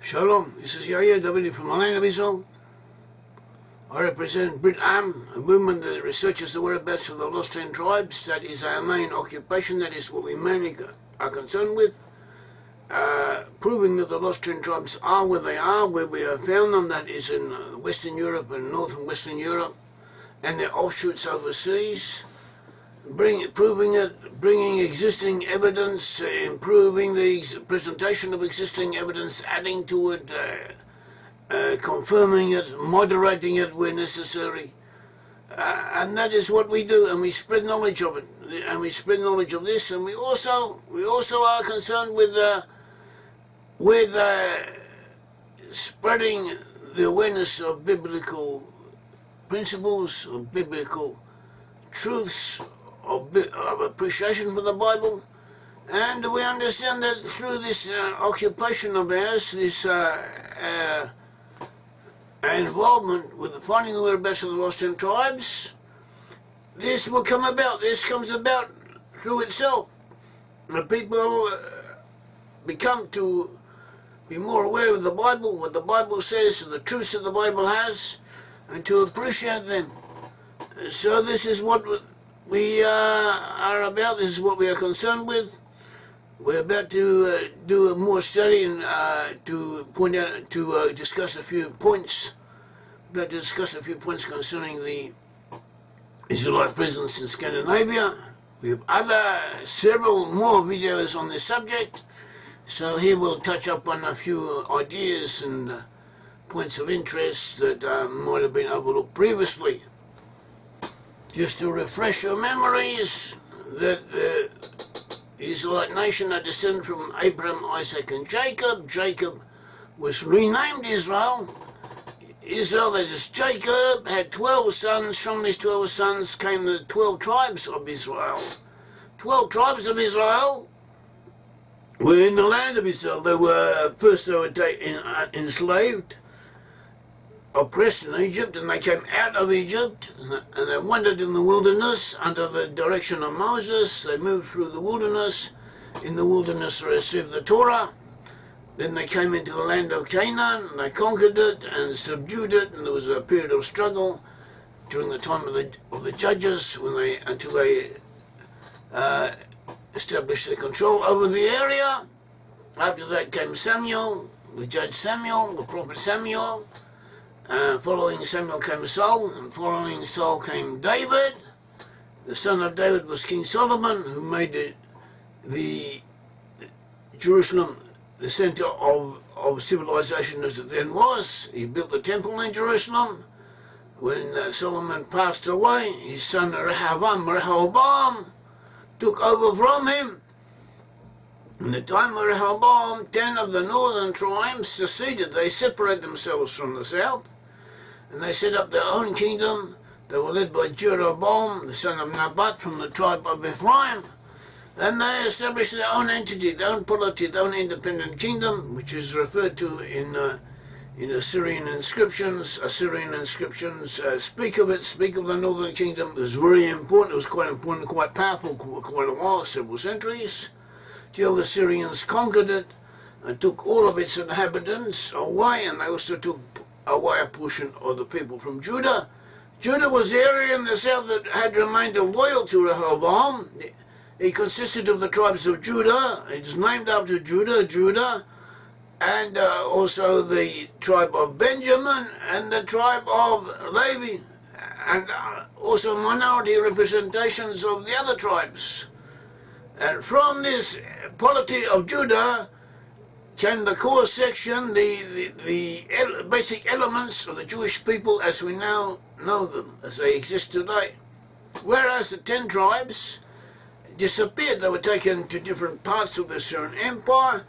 Shalom, this is Yair Davidiy from the land of Israel. I represent Brit-Am, a movement that researches the whereabouts of the lost 10 tribes. That is our main occupation, that is what we mainly are concerned with. Proving that the lost 10 tribes are where they are, where we have found them, that is in Western Europe and North and Western Europe, and their offshoots overseas. Proving it, bringing existing evidence, improving the presentation of existing evidence, adding to it, confirming it, moderating it where necessary. And that is what we do, and we spread knowledge of it, and we spread knowledge of this, and we also are concerned with spreading the awareness of biblical principles, of biblical truths, of appreciation for the Bible. And we understand that through this occupation of ours, this involvement with finding the whereabouts of the lost 10 tribes, this will come about. This comes about through itself. The people become to be more aware of the Bible, what the Bible says, and the truths that the Bible has, and to appreciate them. So this is what we are about. This is what we are concerned with. We're about to do more study and to discuss a few points. We're about to discuss a few points concerning the Israelite presence in Scandinavia. We have several more videos on this subject. So here we'll touch up on a few ideas and points of interest that might have been overlooked previously. Just to refresh your memories, that the Israelite nation are descended from Abraham, Isaac, and Jacob. Jacob was renamed Israel. Israel, that is Jacob, had 12 sons. From these 12 sons came the 12 tribes of Israel. 12 tribes of Israel were in the land of Israel. They were enslaved, oppressed in Egypt, and they came out of Egypt, and they wandered in the wilderness under the direction of Moses. They moved through the wilderness. In the wilderness they received the Torah. Then they came into the land of Canaan, and they conquered it and subdued it, and there was a period of struggle during the time of the judges until they established their control over the area. After that came Samuel, the judge Samuel, the prophet Samuel. Following Samuel came Saul, and following Saul came David. The son of David was King Solomon, who made the Jerusalem the center of civilization as it then was. He built the temple in Jerusalem. When Solomon passed away, his son Rehoboam took over from him. In the time of Rehoboam, 10 of the northern tribes seceded. They separated themselves from the south, and they set up their own kingdom. They were led by Jeroboam, the son of Nebat, from the tribe of Ephraim. And they established their own entity, their own polity, their own independent kingdom, which is referred to in Assyrian inscriptions. Assyrian inscriptions speak of the northern kingdom. It was very important. It was quite important, quite powerful, quite a while, several centuries, till the Assyrians conquered it and took all of its inhabitants away, and they also took away a portion of the people from Judah. Judah was the area in the south that had remained loyal to Rehoboam. He consisted of the tribes of Judah. It is named after Judah, and also the tribe of Benjamin and the tribe of Levi, and also minority representations of the other tribes. And from this polity of Judah came the core section, the basic elements of the Jewish people as we now know them, as they exist today. Whereas the 10 tribes disappeared. They were taken to different parts of the Assyrian Empire.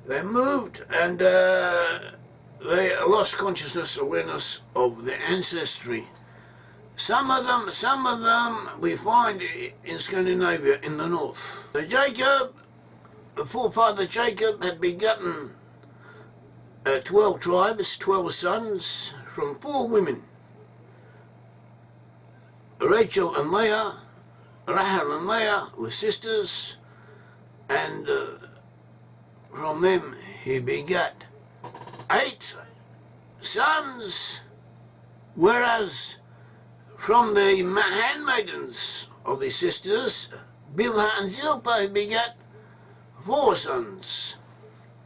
They moved, and they lost consciousness, awareness of their ancestry. Some of them we find in Scandinavia in the north. Jacob, the forefather Jacob, had begotten 12 tribes, 12 sons from 4 women. Rachel and Leah, Rahel and Leah were sisters, and from them he begat 8 sons, whereas from the handmaidens of his sisters, Bilhah and Zilpah, he begat 4 sons.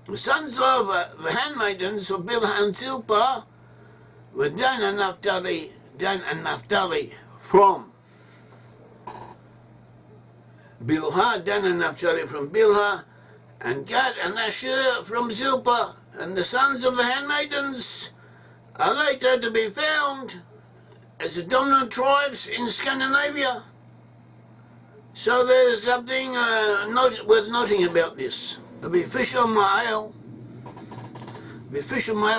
The sons of the handmaidens of Bilhah and Zilpah were Dan and Naftali from Bilhah, Dan and Naftali from Bilhah, and Gad and Asher from Zilpah. And the sons of the handmaidens are later to be found as the dominant tribes in Scandinavia. So there's something worth noting about this. The official Mael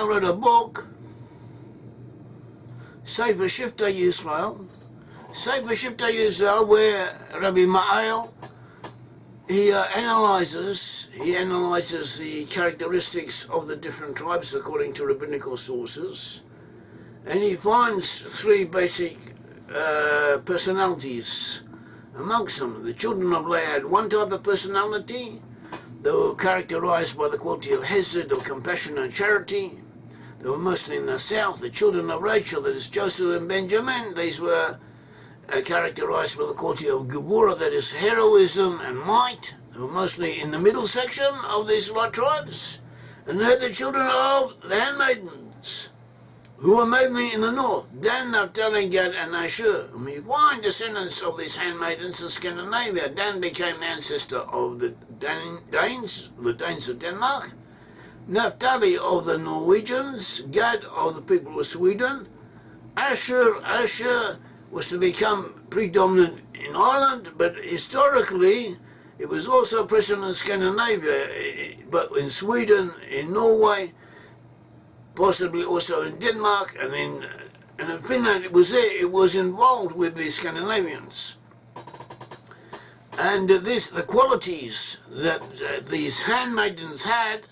wrote a book, Sefer Shiftei Yisrael, where Rabbi Mael he analyzes the characteristics of the different tribes according to rabbinical sources, and he finds 3 basic personalities amongst them. The children of Leah had one type of personality. They were characterized by the quality of hesed, or compassion and charity. They were mostly in the south. The children of Rachel, that is Joseph and Benjamin, these were characterized by the quality of Gevurah, that is heroism and might. They were mostly in the middle section of the Israelite tribes. And they're the children of the handmaidens, who were mainly in the north, Dan, Naftali, Gad, and Asher. And we find descendants of these handmaidens in Scandinavia. Dan became the ancestor of the Danes of Denmark, Naftali of the Norwegians, Gad of the people of Sweden, Asher was to become predominant in Ireland, but historically it was also present in Scandinavia, but in Sweden, in Norway, possibly also in Denmark, and in Finland it was there. It was involved with the Scandinavians. And the qualities that these handmaidens had,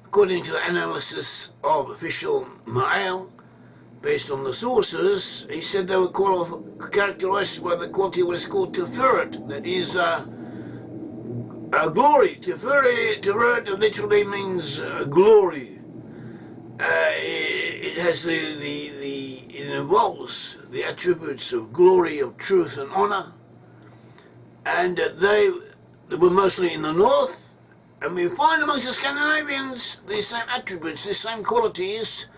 according to the analysis of official Mael, based on the sources, he said they were characterized by the quality of what is called Tiferet, that is glory. Tiferet literally means glory. It has it involves the attributes of glory, of truth and honor, and they were mostly in the north, and we find amongst the Scandinavians these same attributes, these same qualities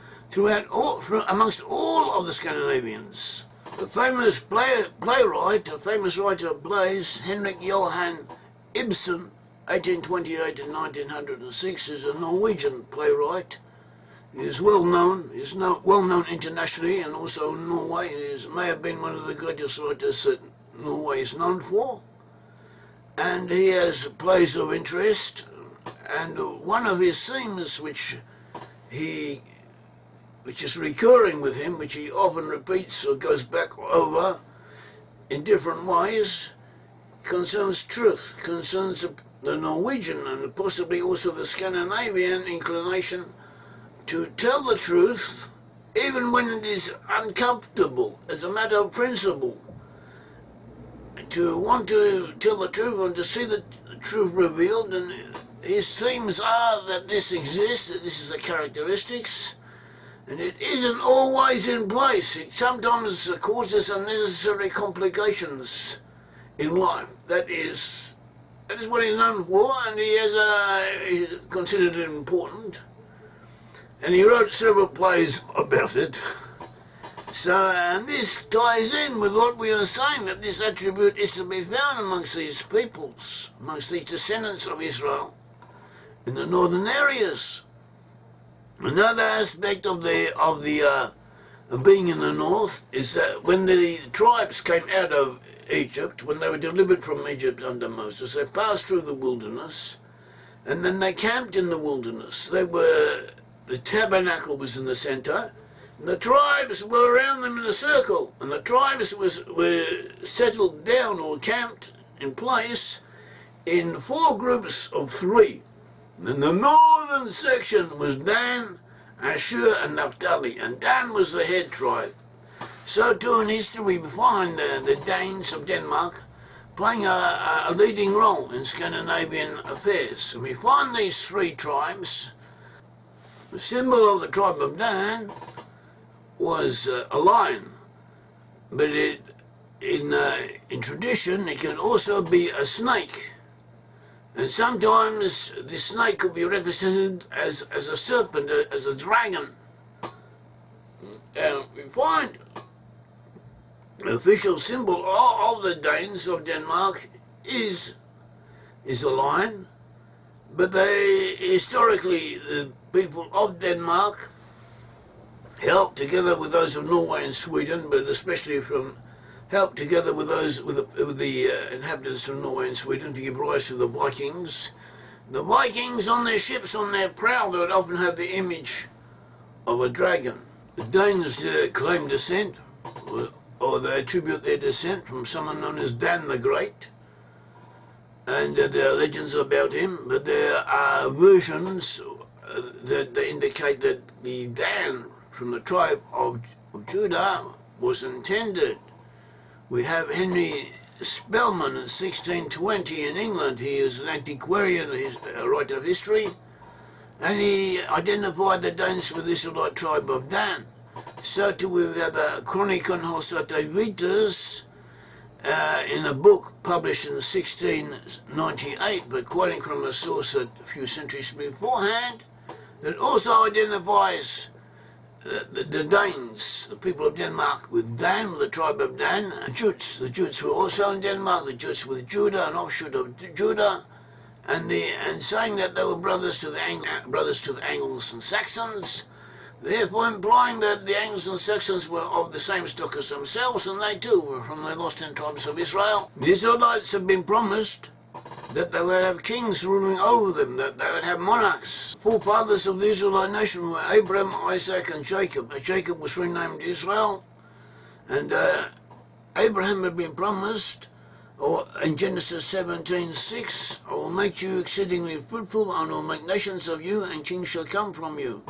amongst all of the Scandinavians. The famous playwright, the famous writer of plays, Henrik Johan Ibsen, 1828 to 1906, is a Norwegian playwright. He is well known internationally, and also in Norway. He may have been one of the greatest writers that Norway is known for. And he has plays of interest, and one of his themes which is recurring with him, which he often repeats or goes back over in different ways, concerns truth, concerns the Norwegian and possibly also the Scandinavian inclination to tell the truth, even when it is uncomfortable, as a matter of principle. To want to tell the truth and to see the truth revealed, and his themes are that this exists, that this is the characteristics, and it isn't always in place. It sometimes causes unnecessary complications in life. That is what he's known for, and he considered it important. And he wrote several plays about it. So, and this ties in with what we are saying, that this attribute is to be found amongst these peoples, amongst these descendants of Israel, in the northern areas. Another aspect of being in the north is that when the tribes came out of Egypt, when they were delivered from Egypt under Moses, they passed through the wilderness, and then they camped in the wilderness. The tabernacle was in the center, and the tribes were around them in a circle, and the tribes were settled down or camped in place in 4 groups of 3. And the northern section was Dan, Asher, and Naftali, and Dan was the head tribe. So too in history we find the Danes of Denmark playing a leading role in Scandinavian affairs. And we find these 3 tribes, The symbol of the tribe of Dan was a lion, but in tradition it can also be a snake, and sometimes the snake could be represented as a serpent, as a dragon. We find the official symbol of the Danes of Denmark is a lion, but historically the people of Denmark helped together with those of Norway and Sweden, but especially helped together with the inhabitants of Norway and Sweden to give rise to the Vikings. The Vikings on their ships, on their prow, they would often have the image of a dragon. The Danes claim descent, or they attribute their descent from someone known as Dan the Great, and there are legends about him, but there are versions that indicate that the Dan from the tribe of Judah was intended. We have Henry Spelman in 1620 in England. He is an antiquarian, he's a writer of history, and he identified the Danes with the Israelite tribe of Dan. So too with the Chronicon hos Davidiy in a book published in 1698, but quoting from a source a few centuries beforehand, that also identifies the Danes, the people of Denmark, with Dan, with the tribe of Dan, and Jutes. The Jutes were also in Denmark, the Jutes with Judah, an offshoot of Judah, and saying that they were brothers to the Angles and Saxons, therefore implying that the Angles and Saxons were of the same stock as themselves, and they too were from the lost 10 tribes of Israel. The Israelites had been promised that they would have kings ruling over them, that they would have monarchs. Forefathers of the Israelite nation were Abraham, Isaac, and Jacob. Jacob was renamed Israel, and Abraham had been promised, or in Genesis 17:6, I will make you exceedingly fruitful, and I will make nations of you, and kings shall come from you.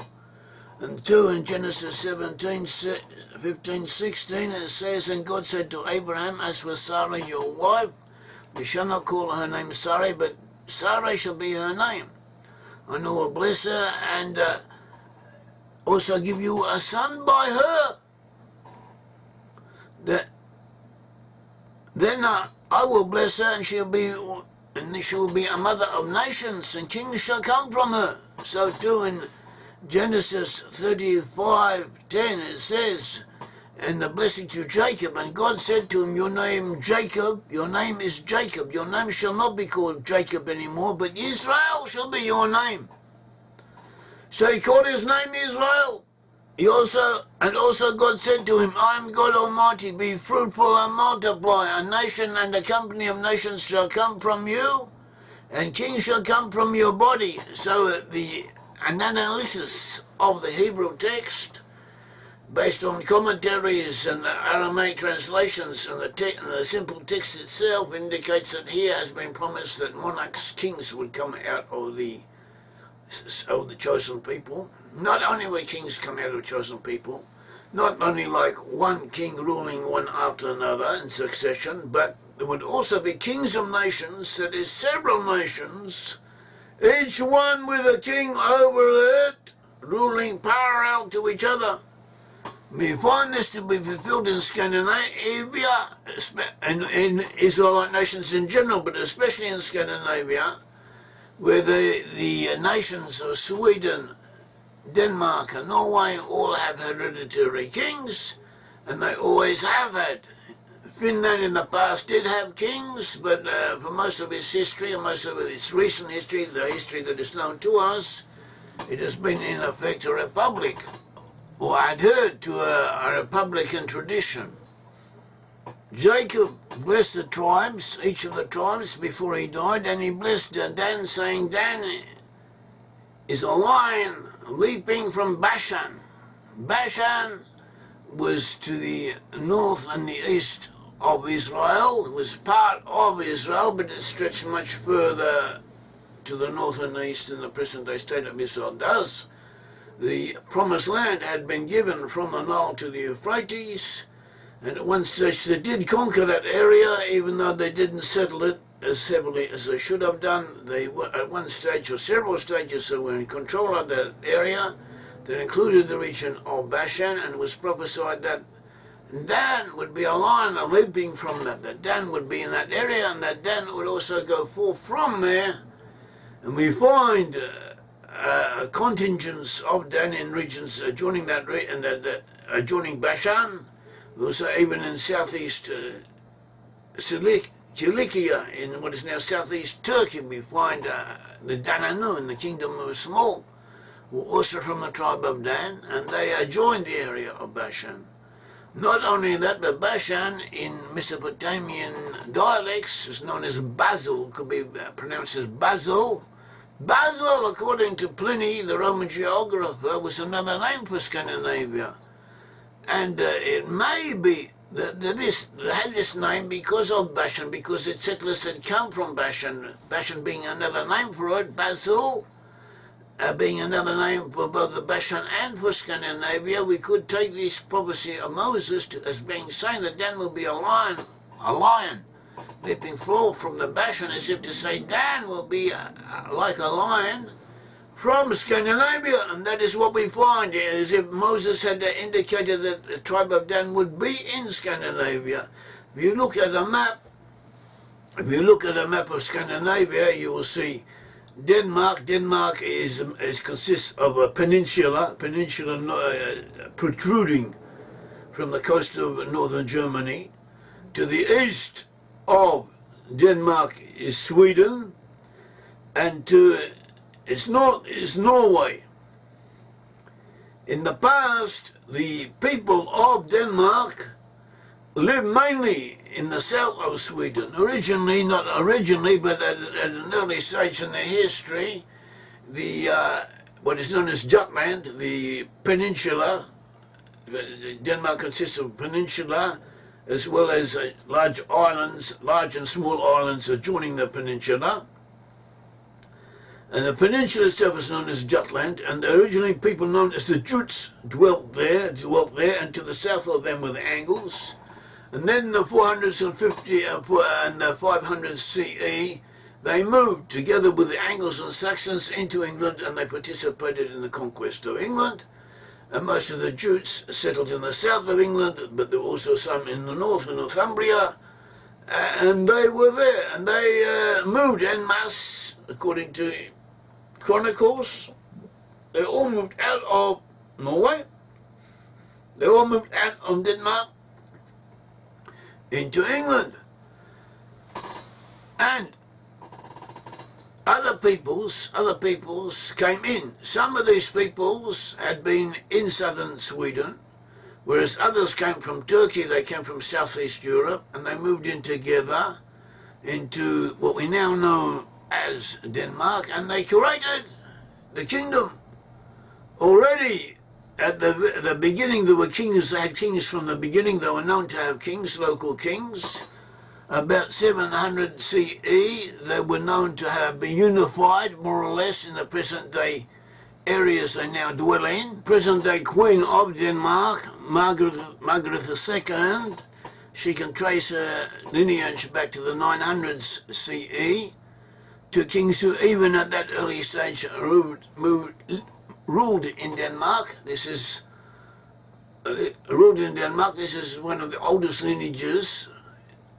And 2 in Genesis 17:15-16, it says, and God said to Abraham, as for Sarah your wife, you shall not call her name Sarai, but Sarai shall be her name. And I will bless her, and also give you a son by her. Then I will bless her, and she will be a mother of nations, and kings shall come from her. So too in Genesis 35:10 it says, and the blessing to Jacob, and God said to him, your name Jacob, your name is Jacob, your name shall not be called Jacob anymore, but Israel shall be your name. So he called his name Israel. Also God said to him, I am God Almighty, be fruitful and multiply, a nation and a company of nations shall come from you, and kings shall come from your body. So an analysis of the Hebrew text, based on commentaries and Aramaic translations, and the simple text itself indicates that here has been promised that monarchs, kings would come out of the chosen people. Not only would kings come out of chosen people, not only like one king ruling one after another in succession, but there would also be kings of nations, that is several nations, each one with a king over it, ruling parallel to each other. We find this to be fulfilled in Scandinavia, and in Israelite nations in general, but especially in Scandinavia, where the nations of Sweden, Denmark, and Norway all have hereditary kings, and they always have had. Finland in the past did have kings, but for most of its history, and most of its recent history, the history that is known to us, it has been in effect a republic, or adhered to a republican tradition. Jacob blessed the tribes, each of the tribes, before he died, and he blessed Dan, saying, Dan is a lion leaping from Bashan. Bashan was to the north and the east of Israel. It was part of Israel, but it stretched much further to the north and east than the present-day state of Israel does. The promised land had been given from the Nile to the Euphrates, and at one stage they did conquer that area, even though they didn't settle it as heavily as they should have done. They were at one stage or several stages they were in control of that area, that included the region of Bashan, and it was prophesied that Dan would be a line leaping from that Dan would be in that area, and that Dan would also go forth from there. And we find contingents of Dan in regions adjoining that and adjoining Bashan. Also, even in southeast Cilicia, in what is now southeast Turkey, we find the Dananu in the kingdom of Small, were also from the tribe of Dan, and they adjoined the area of Bashan. Not only that, but Bashan in Mesopotamian dialects is known as Basil, could be pronounced as Basil. Basil, according to Pliny, the Roman geographer, was another name for Scandinavia. And it may be that this had this name because of Bashan, because its settlers had come from Bashan, Bashan being another name for it, Basil, being another name for both the Bashan and for Scandinavia. We could take this prophecy of Moses as being saying that Dan will be a lion leaping forth from the Bashan, as if to say Dan will be like a lion from Scandinavia, and that is what we find, as if Moses had indicated that the tribe of Dan would be in Scandinavia. If you look at a map, of Scandinavia, you will see Denmark. Denmark consists of a peninsula protruding from the coast of northern Germany. To the east of Denmark is Sweden, and to its north is Norway. In the past, the people of Denmark lived mainly in the south of Sweden. Not originally, but at an early stage in their history, what is known as Jutland, the peninsula, Denmark consists of a peninsula, as well as large and small islands adjoining the peninsula. And the peninsula itself is known as Jutland, and originally people known as the Jutes dwelt there, and to the south of them were the Angles. And then in the 450 and the 500 CE, they moved together with the Angles and Saxons into England, and they participated in the conquest of England. And most of the Jutes settled in the south of England, but there were also some in the north, in Northumbria, and they were there, and they moved en masse, according to Chronicles. They all moved out of Norway. They all moved out of Denmark into England. And other peoples came in. Some of these peoples had been in southern Sweden, whereas others came from Turkey. They came from southeast Europe, and they moved in together into what we now know as Denmark, and they created the kingdom. Already at the beginning there were kings. They had kings from the beginning. They were known to have kings, local kings. About 700 CE, they were known to be unified, more or less, in the present-day areas they now dwell in. Present-day Queen of Denmark, Margaret II, she can trace her lineage back to the 900s CE, to kings who even at that early stage ruled in Denmark. This is one of the oldest lineages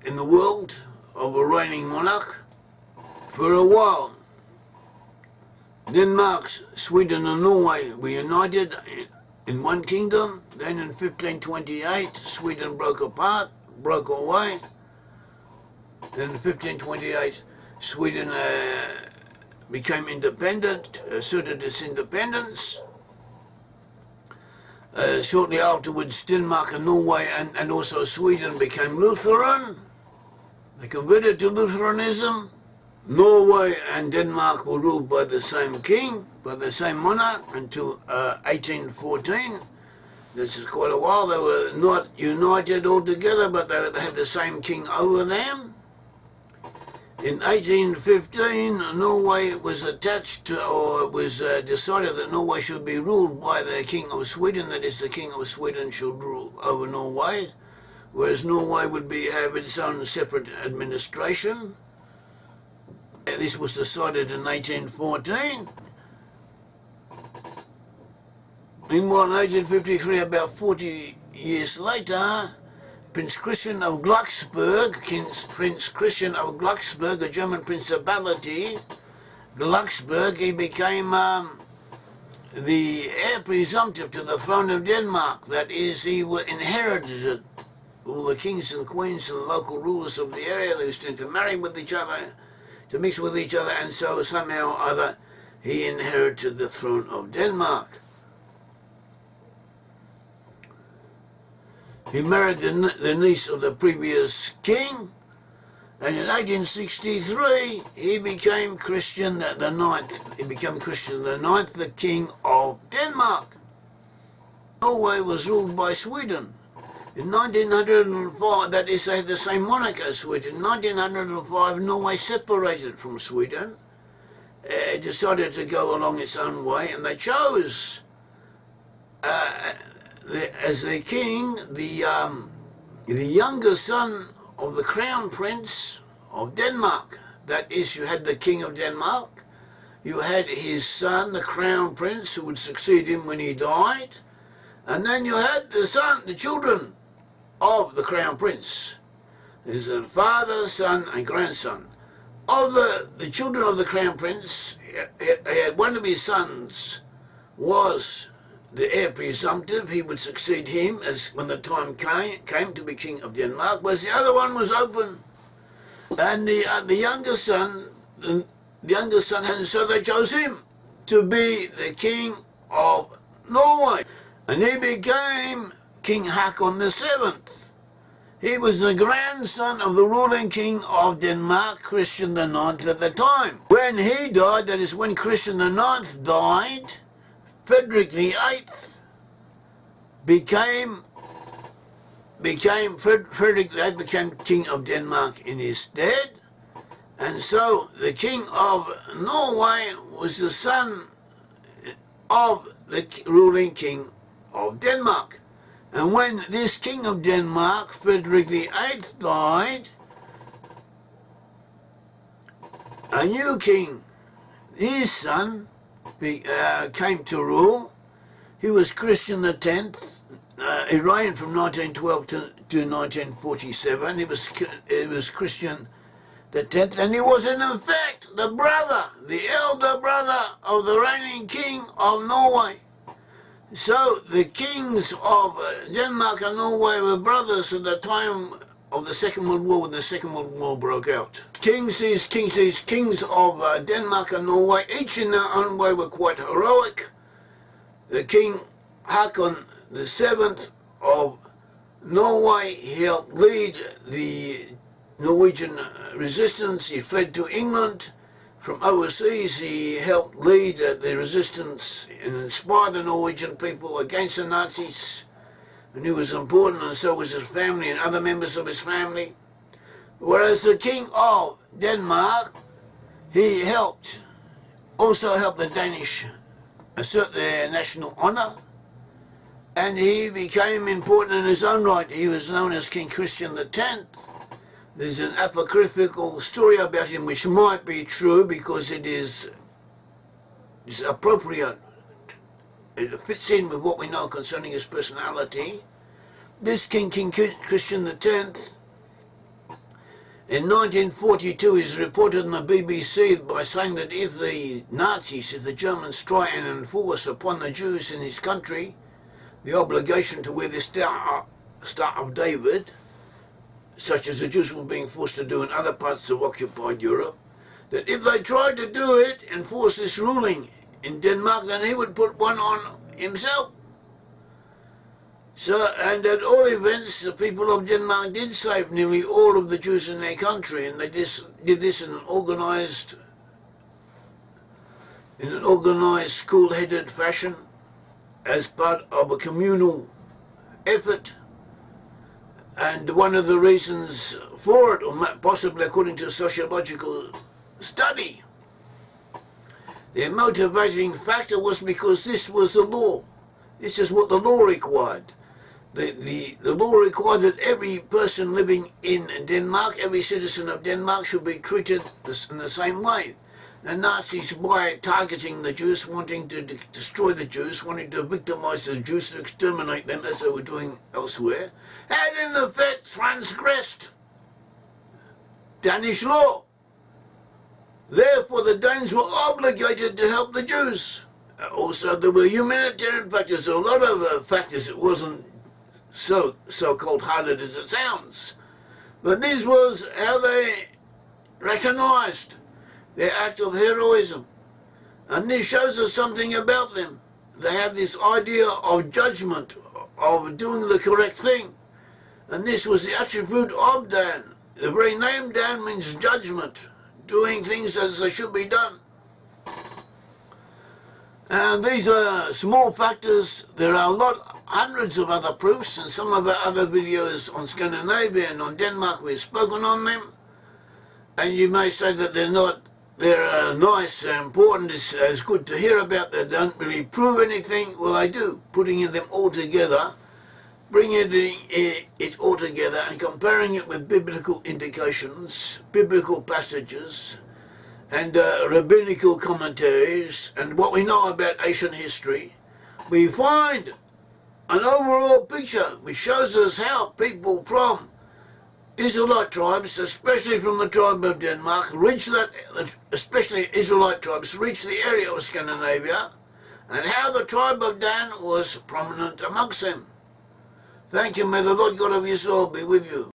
in the world of a reigning monarch. For a while, Denmark, Sweden and Norway were united in one kingdom. Then in 1528, Sweden broke away. Then in 1528, Sweden became independent, asserted its independence. Shortly afterwards, Denmark and Norway and also Sweden became Lutheran. They converted to Lutheranism. Norway and Denmark were ruled by the same king, by the same monarch, until 1814. This is quite a while. They were not united altogether, but they had the same king over them. In 1815, Norway was attached to, or it was decided that Norway should be ruled by the King of Sweden, that is, the King of Sweden should rule over Norway, whereas Norway would have its own separate administration. This was decided in 1814. Meanwhile, in 1853, about 40 years later, Prince Christian of Glucksburg, Prince Christian of Glucksburg, a German principality, Glucksburg, he became the heir presumptive to the throne of Denmark. That is, he inherited all the kings and queens and local rulers of the area. They used to intermarry with each other, to mix with each other, and so somehow or other he inherited the throne of Denmark. He married the niece of the previous king, and in 1863 he became Christian the ninth. He became Christian the ninth, the king of Denmark. Norway was ruled by Sweden. In 1905, that is, they had the same monarch as Sweden. In 1905, Norway separated from Sweden. It decided to go along its own way, and they chose as their king the younger son of the crown prince of Denmark. That is, you had the king of Denmark, you had his son, the crown prince, who would succeed him when he died, and then you had the children of the crown prince. There's a father, son, and grandson. Of the children of the crown prince, he had one of his sons was the heir presumptive. He would succeed him as when the time came to be king of Denmark, whereas the other one was open. And the younger son, and so they chose him to be the king of Norway. And he became King Haakon VII. He was the grandson of the ruling king of Denmark, Christian IX at the time. When he died, that is when Christian IX died, Frederick VIII became king of Denmark in his stead, and so the king of Norway was the son of the ruling king of Denmark. And when this king of Denmark, Frederick VIII, died, a new king, his son, came to rule. He was Christian X. He reigned from 1912 to 1947. He was Christian X, and he was in effect the elder brother of the reigning king of Norway. So the kings of Denmark and Norway were brothers at the time of the Second World War, when the Second World War broke out. These kings of Denmark and Norway, each in their own way, were quite heroic. The King Haakon VII of Norway, he helped lead the Norwegian resistance. He fled to England. From overseas, he helped lead the resistance and inspire the Norwegian people against the Nazis. And he was important, and so was his family and other members of his family. Whereas the King of Denmark, he also helped the Danish assert their national honor, and he became important in his own right. He was known as King Christian X. There's an apocryphal story about him which might be true because it is appropriate. It fits in with what we know concerning his personality. This King Christian X, in 1942, is reported on the BBC by saying that if the Germans try and enforce upon the Jews in his country the obligation to wear the Star of David, such as the Jews were being forced to do in other parts of occupied Europe, that if they tried to do it, enforce this ruling in Denmark, then he would put one on himself. So, and at all events, the people of Denmark did save nearly all of the Jews in their country, and they did this in an organized, cool-headed fashion, as part of a communal effort. And one of the reasons for it, or possibly according to a sociological study, the motivating factor was because this was the law. This is what the law required. The law required that every person living in Denmark, every citizen of Denmark, should be treated in the same way. And Nazis, by targeting the Jews, wanting to destroy the Jews, wanting to victimize the Jews, to exterminate them as they were doing elsewhere, had in effect transgressed Danish law. Therefore, the Danes were obligated to help the Jews. Also, there were humanitarian factors, a lot of factors. It wasn't so cold-hearted as it sounds. But this was how they recognized their act of heroism. And this shows us something about them. They have this idea of judgment, of doing the correct thing. And this was the attribute of Dan. The very name Dan means judgment, doing things as they should be done. And these are small factors. There are hundreds of other proofs, and some of our other videos on Scandinavia and on Denmark, we've spoken on them. And you may say that they're nice and important, it's good to hear about. They don't really prove anything. Well, they do, putting them all together, bringing it all together and comparing it with biblical indications, biblical passages, and rabbinical commentaries, and what we know about ancient history, we find an overall picture which shows us how people from Israelite tribes, especially from the tribe of Denmark, especially Israelite tribes, reached the area of Scandinavia, and how the tribe of Dan was prominent amongst them. Thank you. May the Lord God of Israel be with you.